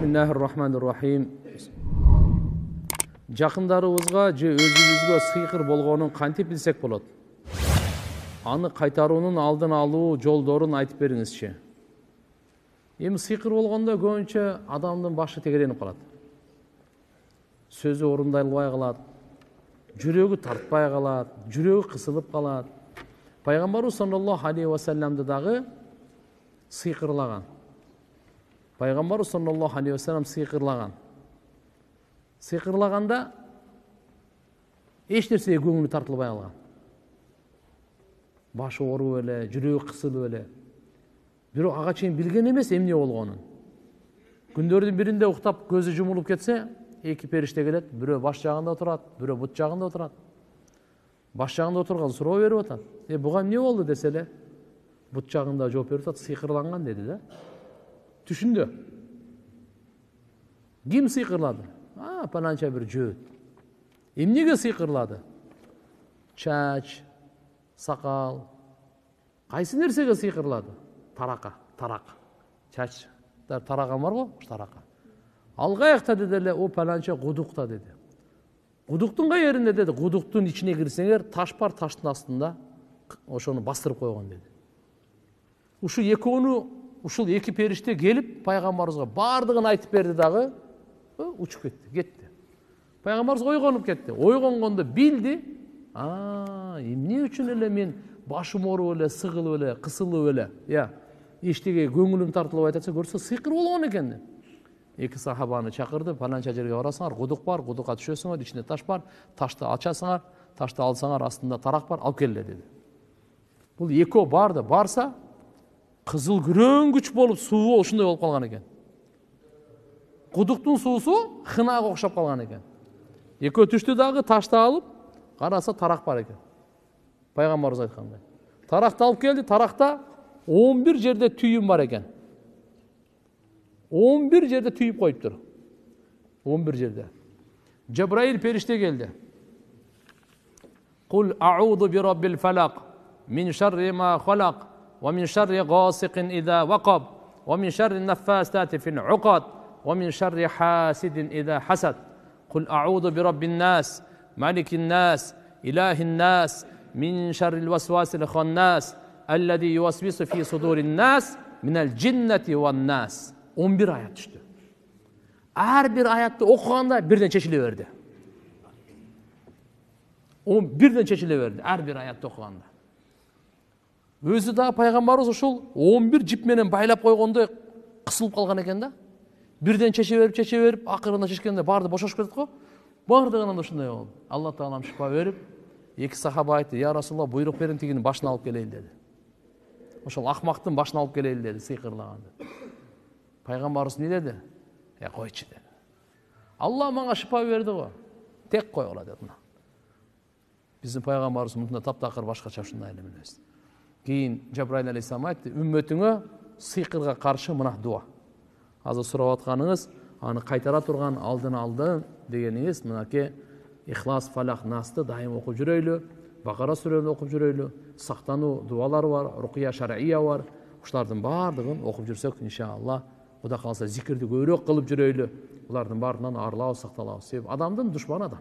Bismillahirrahmanirrahim. Жақындарыбызға же өзүбүзгө сыйкыр болгонун кантип билсек болот? Аны кайтаруунун алдын алуу жолдорун айтып бериңизчи. Эми сыйкыр болгондо көбүнчө адамдын башы тегеренип калат. Сөзү орундалбай калат. Жүрөгү тартпай калат, жүрөгү кысылып калат. Пайгамбарыбыз саллаллаху алейхи ва салламды дагы сыйкырлаган. Пайгамбарыбыз саллаллаху алейхи ва саллам сыйкырлаган. Сыйкырлаганда эч нерсеге көңүлү тартылбай калган. Башы ооруп эле, жүрөгү кысылып эле. Бирок ага чейин билген эмес эмне болгонун. Күндөрдүн биринде уктап көзү жумулуп кетсе, эки периште келет, бирөө баш жагында отурат, бирөө бут жагында отурат. Баш жагында отурган суроо берип атат. Буга эмне болду десе эле, бут жагында жооп берип атат, сыйкырланган деди да. Түшүндү. Ким сыйкырлады? Паланча бир жөөт. Эмнеге сыйкырлады? Чач, сакал. Кайсы нерсеге сыйкырлады? Тарак. Чач, тараган бар го, тарака. Ал каякта деди эле, о паланча кудукта деди. Кудуктун кай жеринде деди? Кудуктун ичине кирсеңер, таш бар, таштын астында ошону бастырып койгон деди. Ушул экөөнү, ушул эки периште келип пайгамбарыбызга бардыгын айтып берди дагы, учуп кетти. Пайгамбарыбыз ойгонуп кетти. Ойгонгондо билди, эмне үчүн эле мен башым ооруп эле, сыгылып эле, кысылып эле, эчтеге көңүлүм тартылып атса, көрсө сыйкыр болгон экен. Эки сахабаны чакырды, паланча жерге барасыңар, кудук бар, кудукка түшөсүңөр, ичинде таш бар, ташты ачасыңар, ташты алсаңар, астында тарак бар, алып келе деди. Бул экөө барды, барса, кызыл күрөңгүч болуп, суу ушундай болуп калган экен. Кудуктун суусу хынага окшоп калган экен. Экөө түштү дагы, ташты алып, караса тарак бар экен. Пайгамбарыбыз айткандай. Таракты алып келди, таракта 11 жерде түйүм бар экен. 11 жерде түйүп коюптур. 11 жерде. Жабраил периште келди. Кул а'уду би раббил фалак, мин шарри ма халак, ва мин шарри гасиқин иза вақаб, ва мин шарри наффасати фил уқад, ва мин шарри хасидин иза хасад. Кул а'уду би раббин нас, маликин нас, илахин нас, мин шаррил васвасил ханнас, аллади ювасвису фи судурин нас, минал джиннати ван нас. 11 аят түштү. Ар бир аятты окуганда бирден чечиле берди. Бирден чечиле берди, ар бир аятты окуганда. Өзү да пайгамбарыбыз ушул 11 жип менен байлап койгондой кысылып калган экен да. Бирден чече берип, акырында чечкенде барды бошошуп кетет го. Бардыгынан ушундай болду. Алла таалам шифа берип, эки сахаба айтты: "Я Расулаллах, буйрук бериң, тигини башын алып келейин" деди. Ошол акмактын башын алып келейин деди, сыйкырлаганды. Пайгамбарыбыз не деди? Койчу деди. Алла мага шифа берди го. Тек койгула деди. Биздин пайгамбарыбыз мындай таптакыр башкача ушундай эле эмес. Кийин Жабраил алейхиссалам айтты: "Үммөтүңө сыйкырга каршы мына дуа. Азыр сурап атканыңыз, аны кайтара турган алдын алды дегениңиз, мынакей Ихлас, Фалах, Насты дайым окуп жүрөйлү, Бакара сүрөнү окуп жүрөйлү, сактануу дуалар бар, рукия шар'ия бар. Ушулардын бардыгын окуп жүрсөк, иншалла, Кудай калса зикирди көбүрөөк кылып жүрөйлү. Булардын баарынан арылабыз, сакталабыз. Себеби адамдын душманы адам.